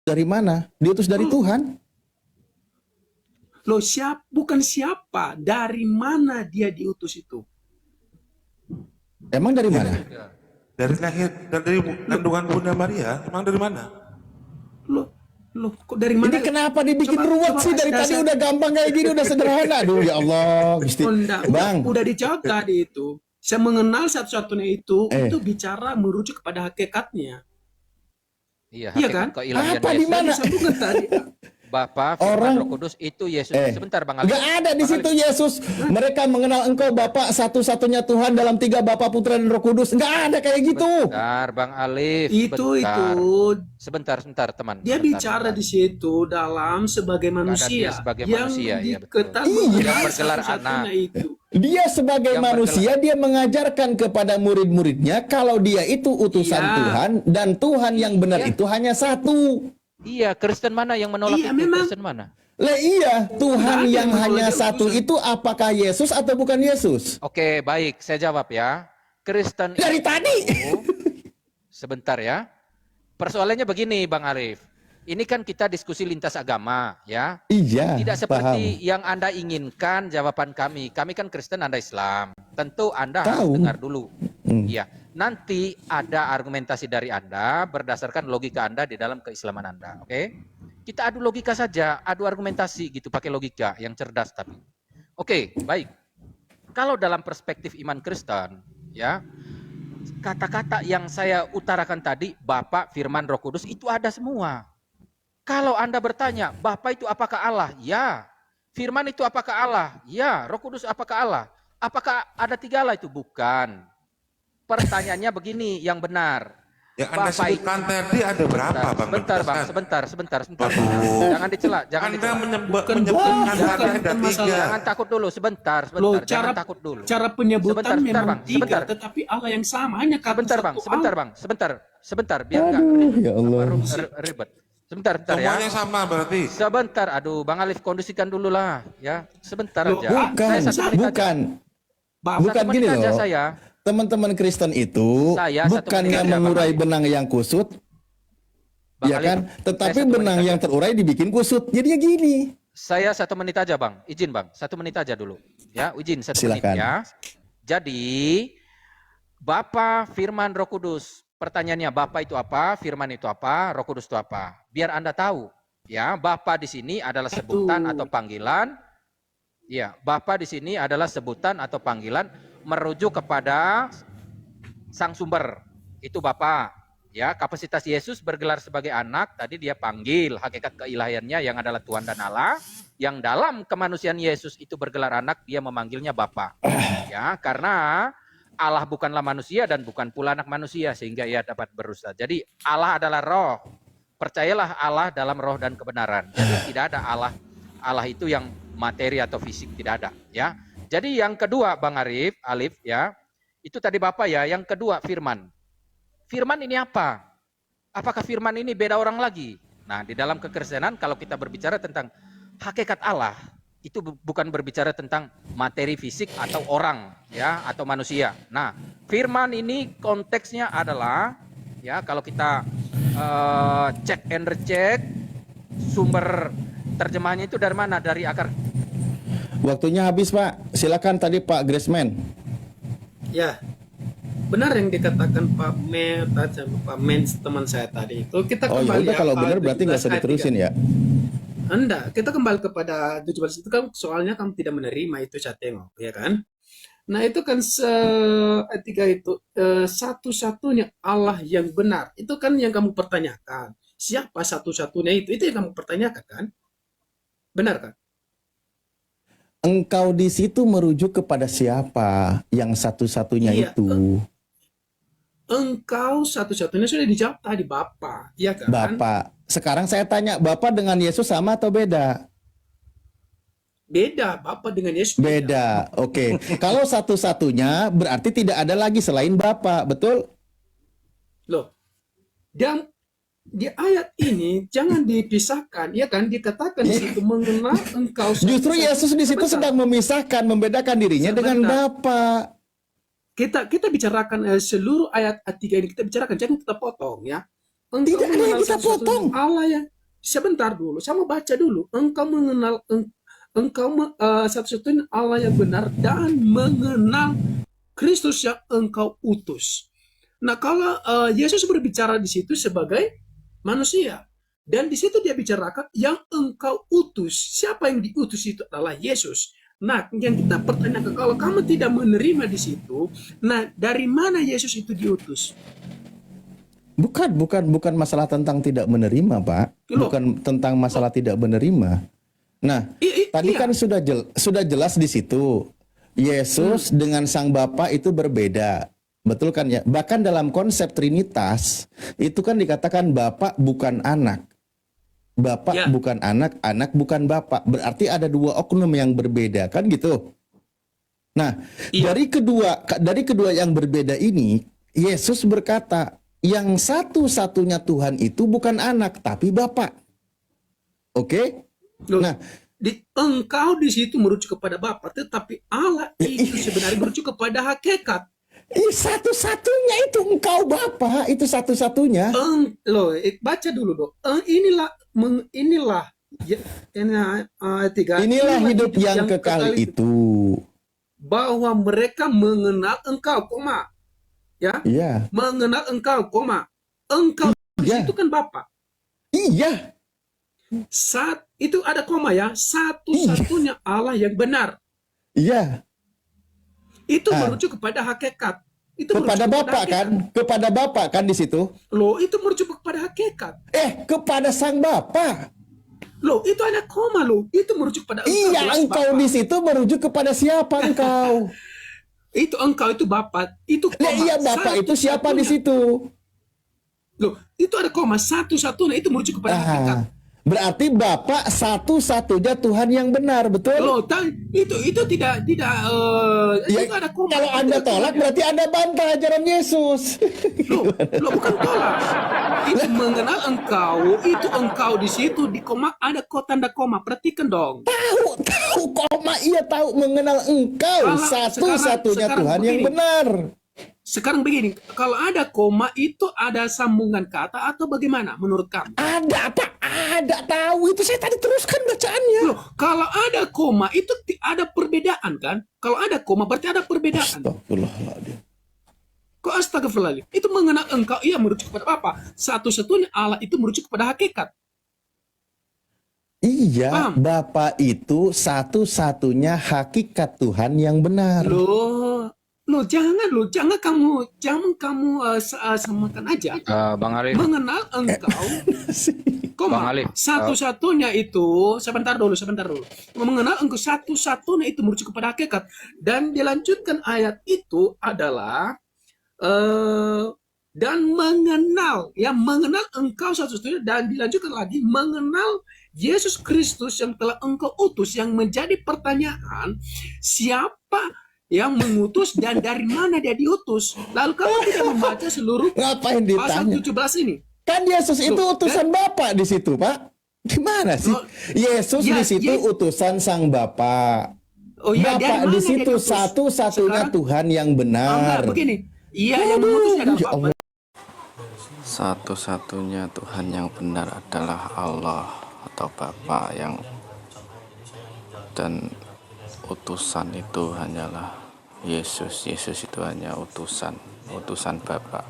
Dari mana? Diutus dari Tuhan. Loh, bukan siapa, dari mana dia diutus itu? Emang dari mana? Dari lahir, dari kandungan Bunda Maria, emang dari mana? Loh, kok dari mana? Ini kenapa dibikin ruwet sih? Dari tadi udah gampang kayak gini, udah sederhana. Aduh ya Allah, Gusti. Bang, udah dijawab tadi itu. Saya mengenal satu-satunya itu bicara merujuk kepada hakikatnya. Iya, Iya hakikat kan? keilahian apa di Yesus. mana? Disambungkan tadi. Bapa, Firman, Roh Kudus itu Yesus. Sebentar Bang Ali. Nggak ada di situ Yesus. Mereka mengenal Engkau Bapa satu-satunya Tuhan dalam 3 Bapa, Putra dan Roh Kudus. Nggak ada kayak gitu. Sebentar Bang Alif. Sebentar teman. Dia bicara di situ dalam sebagai manusia. Sebagai yang manusia, ya, diketahui Yang bergelar satu-satunya anak. itu. Dia sebagai manusia, dia mengajarkan kepada murid-muridnya kalau dia itu utusan Tuhan dan Tuhan yang benar itu hanya satu. Iya, Kristen mana yang menolak itu? Memang. Kristen mana? Lah iya, Tuhan yang hanya satu itu apakah Yesus atau bukan Yesus? Oke, baik, saya jawab ya. Kristen Dari tadi. Sebentar ya. Persoalannya begini Bang Arif. Ini kan kita diskusi lintas agama ya. Iya, Tidak seperti paham. yang Anda inginkan jawaban kami. Kami kan Kristen, Anda Islam. Tentu Anda harus dengar dulu. Iya. Nanti ada argumentasi dari Anda berdasarkan logika Anda di dalam keislaman Anda. Oke? Kita adu logika saja, adu argumentasi gitu, pakai logika yang cerdas tapi. Oke, baik. Kalau dalam perspektif iman Kristen, ya, kata-kata yang saya utarakan tadi, Bapa, Firman, Roh Kudus itu ada semua. Kalau Anda bertanya, Bapa itu apakah Allah? Ya. Firman itu apakah Allah? Ya. Roh Kudus apakah Allah? Apakah ada 3 Allah itu? Bukan. Pertanyaannya begini yang benar. Yang Anda sebutkan tadi ada berapa, Bang? Sebentar. Jangan dicela, jangan dicela. Anda menyebutkan tadi ada 3. Jangan takut dulu, sebentar. Loh, Jangan takut dulu. Cara penyebutan Sebentar, memang Bang. 3, tetapi Allah yang sama hanya kata Sebentar, biar enggak Ya Allah. ribet. Sebentar ya. Semuanya sama berarti. Sebentar, aduh, Bang Alif kondisikan dulu lah, ya. Sebentar Loh, aja. Bukan, Saya 1 menit aja. bukan Satu gini menit aja loh. saya. Teman-teman Kristen itu Saya 1 bukannya menit aja, mengurai Bang. benang yang kusut, Bang ya Ali, kan? saya Tetapi 1 benang menit yang aja. terurai dibikin kusut. Jadinya gini. Saya 1 menit aja Bang, izin Bang, 1 menit aja dulu. Ya, izin 1 menit Silakan. ya. Jadi, Bapa, Firman, Roh Kudus. Pertanyaannya, Bapa itu apa, Firman itu apa, Roh Kudus itu apa? Biar Anda tahu. Ya, Bapa di sini adalah sebutan atau panggilan. Ya, Bapa di sini adalah sebutan atau panggilan merujuk kepada Sang Sumber. Itu Bapa. Ya, kapasitas Yesus bergelar sebagai anak, tadi dia panggil hakikat keilahiannya yang adalah Tuhan dan Allah, yang dalam kemanusiaan Yesus itu bergelar anak, dia memanggilnya Bapa. Ya, karena Allah bukanlah manusia dan bukan pula anak manusia sehingga ia dapat berusaha. Jadi Allah adalah roh. Percayalah Allah dalam roh dan kebenaran. Jadi tidak ada Allah itu yang materi atau fisik, tidak ada, ya. Jadi yang kedua Bang Alif ya. Itu tadi Bapak ya, yang kedua Firman. Firman ini apa? Apakah Firman ini beda orang lagi? Nah, di dalam kekristenan kalau kita berbicara tentang hakikat Allah, itu bukan berbicara tentang materi fisik atau orang ya atau manusia. Nah, Firman ini konteksnya adalah ya kalau kita cek and recheck sumber terjemahannya itu dari mana? Dari akar. Waktunya habis, Pak. Silakan tadi Pak Graceman. Ya, benar yang dikatakan Pak Mens teman saya tadi itu. Kita Oh ya kembali udah, kalau benar berarti nggak usah 17 ayat diterusin 3. ya. Enggak, kita kembali kepada 17 itu kan soalnya kamu tidak menerima itu saya tengok, ya kan? Nah itu kan ayat 3 itu satu-satunya Allah yang benar. Itu kan yang kamu pertanyakan. Siapa satu-satunya itu? Itu yang kamu pertanyakan kan? Benar kan? Engkau di situ merujuk kepada siapa yang satu-satunya Iya, itu? Engkau satu-satunya sudah dijawab tadi Bapa, ya kan? Bapak. Sekarang saya tanya, Bapak dengan Yesus sama atau beda? Beda, Bapa dengan Yesus Beda. Oke. Kalau satu-satunya berarti tidak ada lagi selain Bapak, betul? Loh, dan di ayat ini jangan dipisahkan, ya kan? Dikatakan di situ mengenal engkau. Justru Yesus di situ Sebentar. sedang memisahkan, membedakan dirinya dengan Sebentar. Bapak. Kita bicarakan seluruh ayat 3 ini kita bicarakan, jangan kita potong ya. Engkau Tidak ada yang mengenal kita satu-satunya potong. Allah sebentar dulu, saya mau baca dulu. Engkau mengenal satu-satunya Allah yang benar dan mengenal Kristus yang engkau utus. Nah, kalau Yesus berbicara di situ sebagai manusia, dan di situ dia bicarakan yang engkau utus. Siapa yang diutus itu adalah Yesus. Nah, yang kita pertanyakan, kalau kamu tidak menerima di situ, nah dari mana Yesus itu diutus? Bukan masalah tentang tidak menerima, Pak. Loh. Bukan tentang masalah tidak menerima. Nah, tadi Iya. kan sudah jelas di situ. Yesus dengan Sang Bapa itu berbeda. Betul kan ya? Bahkan dalam konsep Trinitas itu kan dikatakan Bapa bukan anak. Bapak Ya. bukan anak, anak bukan bapak. Berarti ada dua oknum yang berbeda, kan gitu. Nah, Iya. dari kedua yang berbeda ini, Yesus berkata, yang satu-satunya Tuhan itu bukan anak, tapi Bapak. Oke? Loh, Nah, engkau di situ merujuk kepada Bapa, tetapi Allah itu sebenarnya merujuk kepada hakikat. satu-satunya itu engkau Bapa, itu satu-satunya. Baca dulu dong. Inilah Inilah hidup yang kekal itu. bahwa mereka mengenal engkau, koma. Ya, Iya, mengenal engkau, koma. Engkau di Iya. situ kan Bapa. iya, Itu ada koma ya, satu-satunya Allah yang benar. iya. Itu Ah. merujuk kepada hakikat. Itu Kepada merujuk Bapak kan? hakikat. Kepada Bapak kan di situ? Loh, itu merujuk kepada hakikat. Kepada Sang Bapa. Loh, itu ada koma loh. Itu merujuk pada engkau. Iya, jelas engkau Bapa. di situ merujuk kepada siapa engkau? Itu engkau itu Bapa. Itu Nah, koma. iya, Bapak itu siapa di Satu-satunya. situ? Loh, itu ada koma satu-satunya itu merujuk kepada hakikat. Berarti Bapak satu-satunya Tuhan yang benar, betul? Loh, itu tidak Ya, itu ada koma. kalau Anda tolak berarti Anda bantah ajaran Yesus. Loh, bukan tolak. Itu mengenal engkau di situ di koma ada tanda koma. Perhatikan dong. Tahu koma, iya tahu mengenal engkau satu-satunya sekarang Tuhan yang begini. benar. Sekarang begini, kalau ada koma itu ada sambungan kata atau bagaimana menurut kamu? Ada apa? Ada, tahu itu saya tadi teruskan bacaannya. Loh, kalau ada koma itu ada perbedaan kan? Kalau ada koma berarti ada perbedaan. Astagfirullahaladzim. Kok astagfirullahaladzim? Itu mengenal engkau, iya merujuk kepada apa? Satu-satunya Allah itu merujuk kepada hakikat. Iya, Paham? Bapak itu satu-satunya hakikat Tuhan yang benar. Jangan kamu samakan aja. Bang Alif, Mengenal engkau, Bang koma, Alif, satu-satunya itu, sebentar dulu. Mengenal engkau satu-satunya itu merujuk kepada hakikat. Dan dilanjutkan ayat itu adalah dan mengenal engkau satu-satunya, dan dilanjutkan lagi mengenal Yesus Kristus yang telah engkau utus. Yang menjadi pertanyaan, siapa yang mengutus dan dari mana dia diutus? Lalu kamu tidak membaca seluruh Ngapain pasal ditanya? 17 ini. Kan Yesus itu Loh, utusan Bapak di situ, Pak. Gimana sih? Loh, Yesus ya, di situ ya. utusan Sang Bapa. Oh iya, dari Bapak mana di dia situ diutus? satu-satunya Sekarang? Tuhan yang Enggak, benar. begini. Iya, yang mengutusnya Ya adalah Allah. Bapa. Satu-satunya Tuhan yang benar adalah Allah atau Bapa dan utusan itu hanyalah Yesus. Yesus itu hanya utusan Bapa.